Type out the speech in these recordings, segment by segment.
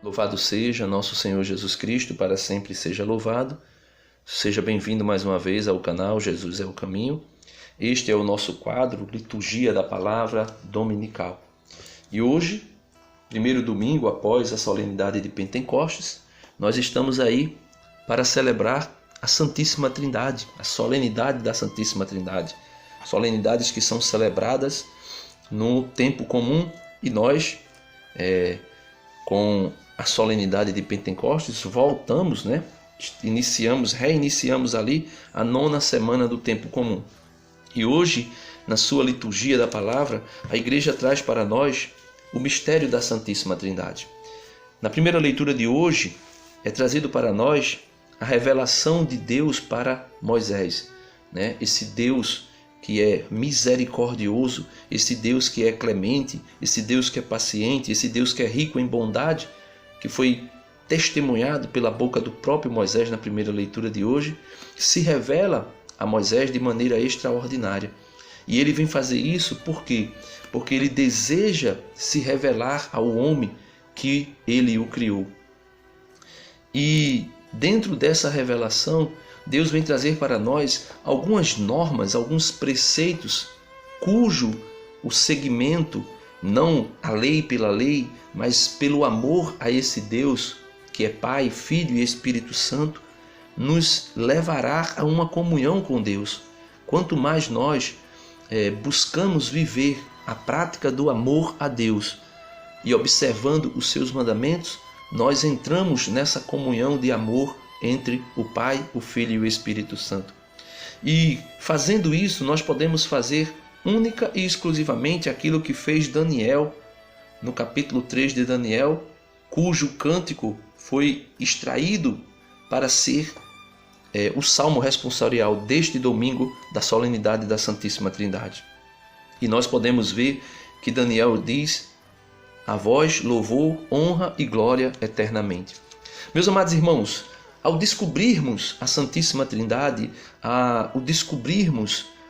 Louvado seja nosso Senhor Jesus Cristo, para sempre seja louvado. Seja bem-vindo mais uma vez ao canal Jesus é o Caminho. Este é o nosso quadro Liturgia da Palavra Dominical. E hoje, primeiro domingo após a solenidade de Pentecostes, nós estamos aí para celebrar a Santíssima Trindade, a solenidade da Santíssima Trindade. Solenidades que são celebradas no tempo comum e nós, com a solenidade de Pentecostes, voltamos, reiniciamos ali a 9ª semana do tempo comum. E hoje, na sua liturgia da palavra, a igreja traz para nós o mistério da Santíssima Trindade. Na primeira leitura de hoje, é trazido para nós a revelação de Deus para Moisés, Esse Deus que é misericordioso, esse Deus que é clemente, esse Deus que é paciente, esse Deus que é rico em bondade, que foi testemunhado pela boca do próprio Moisés na primeira leitura de hoje, se revela a Moisés de maneira extraordinária. E ele vem fazer isso por quê? Porque ele deseja se revelar ao homem que ele o criou. E dentro dessa revelação, Deus vem trazer para nós algumas normas, alguns preceitos, cujo o segmento, não a lei pela lei, mas pelo amor a esse Deus, que é Pai, Filho e Espírito Santo, nos levará a uma comunhão com Deus. Quanto mais nós buscamos viver a prática do amor a Deus e observando os seus mandamentos, nós entramos nessa comunhão de amor entre o Pai, o Filho e o Espírito Santo. E fazendo isso, nós podemos fazer única e exclusivamente aquilo que fez Daniel no capítulo 3 de Daniel, cujo cântico foi extraído para ser o salmo responsorial deste domingo da solenidade da Santíssima Trindade. E nós podemos ver que Daniel diz: a vós louvor, honra e glória eternamente. Meus amados irmãos, ao descobrirmos a Santíssima Trindade,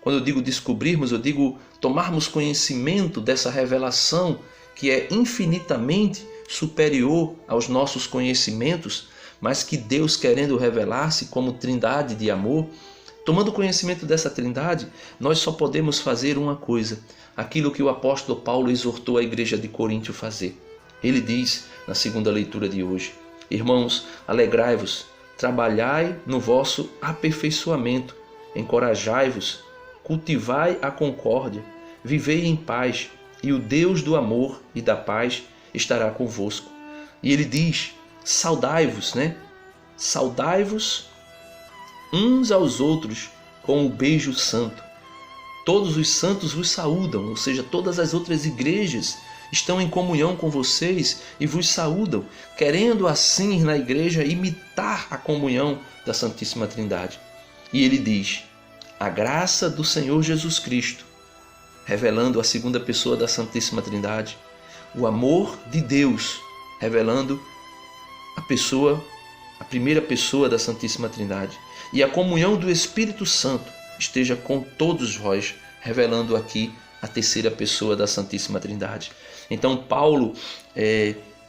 quando eu digo descobrirmos, eu digo tomarmos conhecimento dessa revelação que é infinitamente superior aos nossos conhecimentos, mas que Deus, querendo revelar-se como Trindade de amor, tomando conhecimento dessa Trindade, nós só podemos fazer uma coisa, aquilo que o apóstolo Paulo exortou a igreja de Corinto a fazer. Ele diz na segunda leitura de hoje: irmãos, alegrai-vos, trabalhai no vosso aperfeiçoamento, encorajai-vos, cultivai a concórdia, vivei em paz, e o Deus do amor e da paz estará convosco. E ele diz: saudai-vos, Saudai-vos uns aos outros com o beijo santo. Todos os santos vos saúdam, ou seja, todas as outras igrejas estão em comunhão com vocês e vos saúdam, querendo assim na igreja imitar a comunhão da Santíssima Trindade. E ele diz: a graça do Senhor Jesus Cristo, revelando a segunda pessoa da Santíssima Trindade, o amor de Deus, revelando a primeira pessoa da Santíssima Trindade, e a comunhão do Espírito Santo esteja com todos vós, revelando aqui a terceira pessoa da Santíssima Trindade. Então Paulo,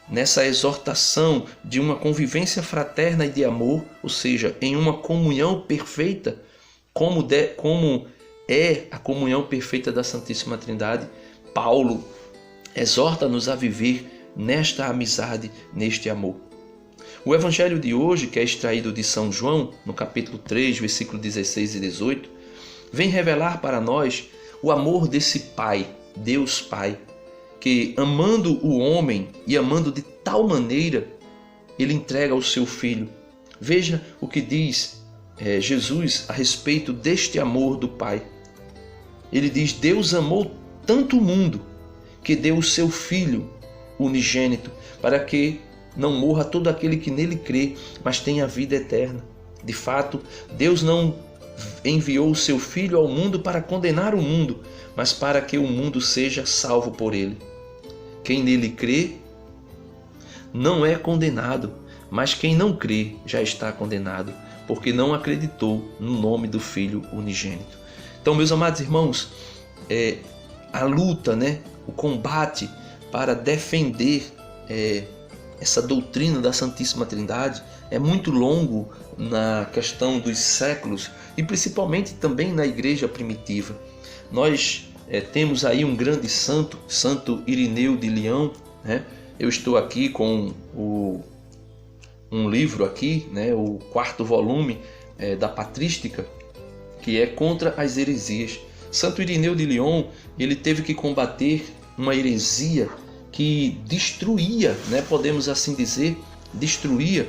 nessa exortação de uma convivência fraterna e de amor, ou seja, em uma comunhão perfeita, como é a comunhão perfeita da Santíssima Trindade, Paulo exorta-nos a viver nesta amizade, neste amor. O evangelho de hoje, que é extraído de São João, no capítulo 3, versículo 16 e 18, vem revelar para nós o amor desse Pai, Deus Pai, que amando o homem e amando de tal maneira, ele entrega o seu Filho. Veja o que diz Jesus a respeito deste amor do Pai. Ele diz: Deus amou tanto o mundo que deu o seu Filho unigênito, para que não morra todo aquele que nele crê, mas tenha vida eterna. De fato, Deus não enviou o seu Filho ao mundo para condenar o mundo, mas para que o mundo seja salvo por ele. Quem nele crê não é condenado, mas quem não crê já está condenado, porque não acreditou no nome do Filho unigênito. Então, meus amados irmãos, a luta, o combate para defender essa doutrina da Santíssima Trindade é muito longo na questão dos séculos e principalmente também na igreja primitiva. Nós temos aí um grande santo, Santo Irineu de Leão, né? Eu estou aqui com um livro aqui, né? O 4º volume da Patrística, que é contra as heresias. Santo Irineu de Leão, ele teve que combater uma heresia que destruía, né? Podemos assim dizer, destruía,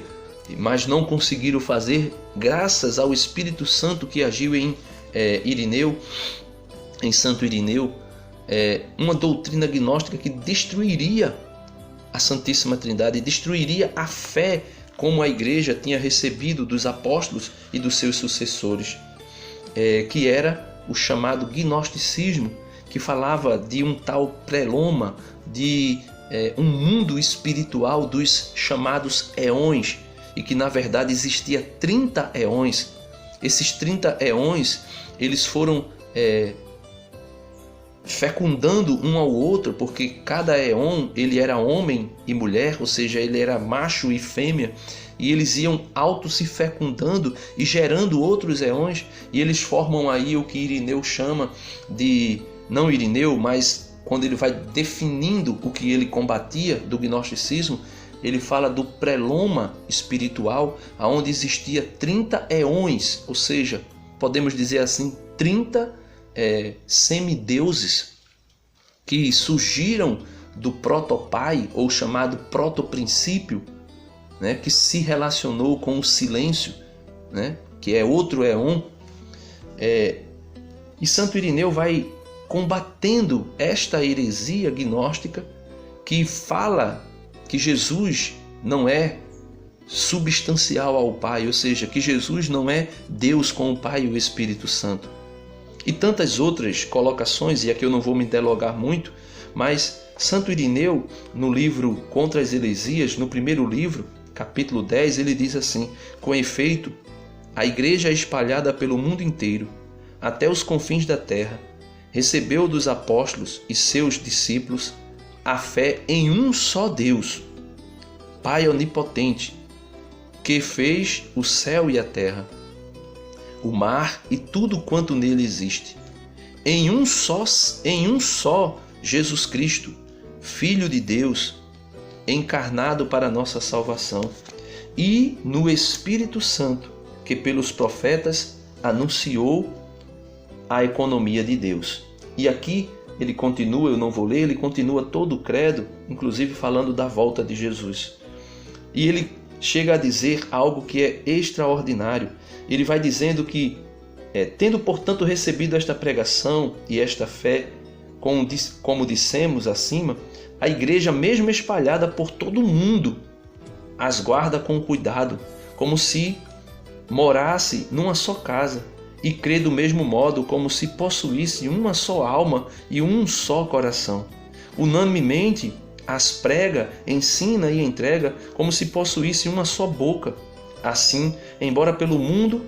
mas não conseguiram fazer graças ao Espírito Santo que agiu em Irineu, em Santo Irineu, uma doutrina gnóstica que destruiria a Santíssima Trindade, destruiria a fé como a igreja tinha recebido dos apóstolos e dos seus sucessores, que era o chamado gnosticismo, que falava de um tal preloma, de um mundo espiritual dos chamados eões, e que na verdade existia 30 eões. Esses 30 eões, eles foram fecundando um ao outro, porque cada eon ele era homem e mulher, ou seja, ele era macho e fêmea, e eles iam auto se fecundando e gerando outros eões, e eles formam aí o que Irineu chama de, não Irineu, mas quando ele vai definindo o que ele combatia do gnosticismo, ele fala do preloma espiritual, onde existia 30 eões, ou seja, podemos dizer assim, 30 semideuses que surgiram do protopai, ou chamado protoprincípio, né, que se relacionou com o silêncio, né, que é outro éon. E Santo Irineu vai combatendo esta heresia gnóstica que fala que Jesus não é substancial ao Pai, ou seja, que Jesus não é Deus com o Pai e o Espírito Santo. E tantas outras colocações, e aqui eu não vou me delongar muito, mas Santo Irineu, no livro Contra as Heresias, no primeiro livro, capítulo 10, ele diz assim: com efeito, a igreja espalhada pelo mundo inteiro, até os confins da terra, recebeu dos apóstolos e seus discípulos a fé em um só Deus, Pai onipotente, que fez o céu e a terra, o mar e tudo quanto nele existe, em um só Jesus Cristo, Filho de Deus, encarnado para nossa salvação, e no Espírito Santo, que pelos profetas anunciou a economia de Deus. E aqui ele continua, eu não vou ler, ele continua todo o credo, inclusive falando da volta de Jesus. E ele chega a dizer algo que é extraordinário. Ele vai dizendo que, tendo portanto recebido esta pregação e esta fé, como dissemos acima, a igreja, mesmo espalhada por todo o mundo, as guarda com cuidado, como se morasse numa só casa, e crê do mesmo modo, como se possuísse uma só alma e um só coração. Unanimemente as prega, ensina e entrega, como se possuísse uma só boca. Assim, embora pelo mundo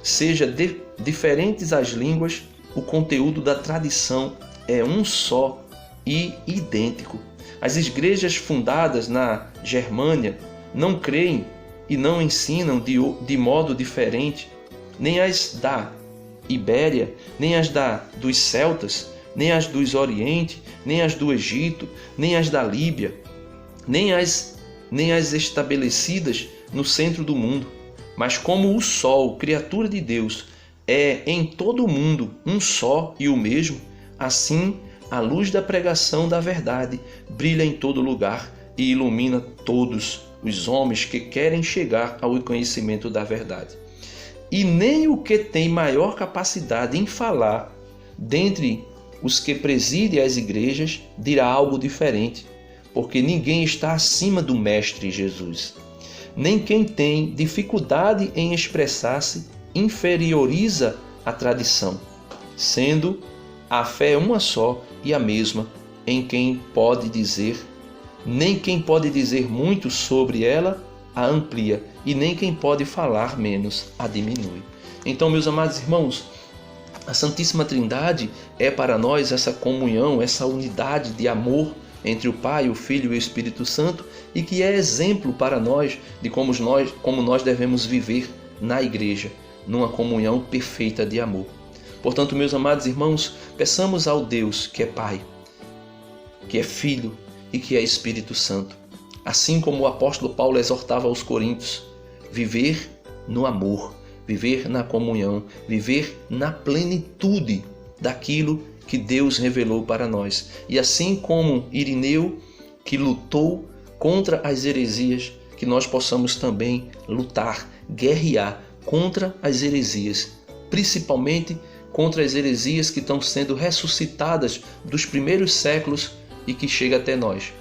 seja diferentes as línguas, o conteúdo da tradição é um só e idêntico. As igrejas fundadas na Germânia não creem e não ensinam de modo diferente, nem as da Ibéria, nem as dos celtas, nem as do Oriente, nem as do Egito, nem as da Líbia, nem as estabelecidas no centro do mundo. Mas como o Sol, criatura de Deus, é em todo o mundo um só e o mesmo, assim a luz da pregação da verdade brilha em todo lugar e ilumina todos os homens que querem chegar ao conhecimento da verdade. E nem o que tem maior capacidade em falar dentre os que presidem as igrejas dirá algo diferente, porque ninguém está acima do Mestre Jesus. Nem quem tem dificuldade em expressar-se inferioriza a tradição, sendo a fé uma só e a mesma, nem quem pode dizer muito sobre ela a amplia, e nem quem pode falar menos a diminui. Então, meus amados irmãos, a Santíssima Trindade é para nós essa comunhão, essa unidade de amor entre o Pai, o Filho e o Espírito Santo e que é exemplo para nós de como nós devemos viver na igreja, numa comunhão perfeita de amor. Portanto, meus amados irmãos, peçamos ao Deus que é Pai, que é Filho e que é Espírito Santo, assim como o apóstolo Paulo exortava aos Coríntios, viver no amor, viver na comunhão, viver na plenitude daquilo que Deus revelou para nós. E assim como Irineu, que lutou contra as heresias, que nós possamos também lutar, guerrear contra as heresias, principalmente contra as heresias que estão sendo ressuscitadas dos primeiros séculos e que chega até nós.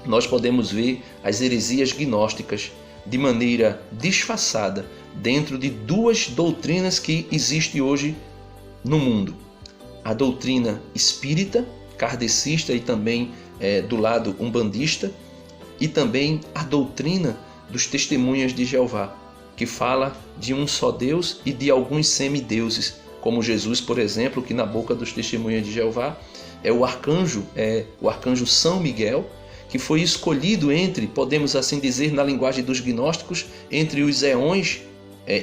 Nós podemos ver as heresias gnósticas de maneira disfarçada dentro de duas doutrinas que existem hoje no mundo. A doutrina espírita, kardecista e também do lado umbandista, e também a doutrina dos testemunhas de Jeová, que fala de um só Deus e de alguns semideuses, como Jesus, por exemplo, que na boca dos testemunhas de Jeová é o arcanjo São Miguel, que foi escolhido entre, podemos assim dizer, na linguagem dos gnósticos, entre os éons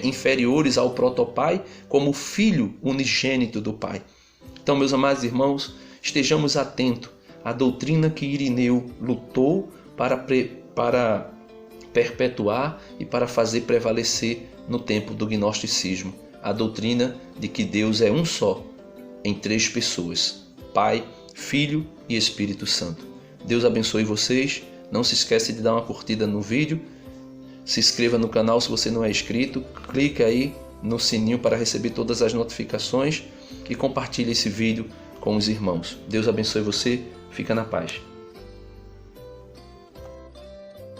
inferiores ao protopai, como filho unigênito do Pai. Então, meus amados irmãos, estejamos atentos à doutrina que Irineu lutou para perpetuar e para fazer prevalecer no tempo do gnosticismo. A doutrina de que Deus é um só, em três pessoas: Pai, Filho e Espírito Santo. Deus abençoe vocês. Não se esqueça de dar uma curtida no vídeo. Se inscreva no canal se você não é inscrito. Clique aí no sininho para receber todas as notificações e compartilhe esse vídeo com os irmãos. Deus abençoe você. Fica na paz.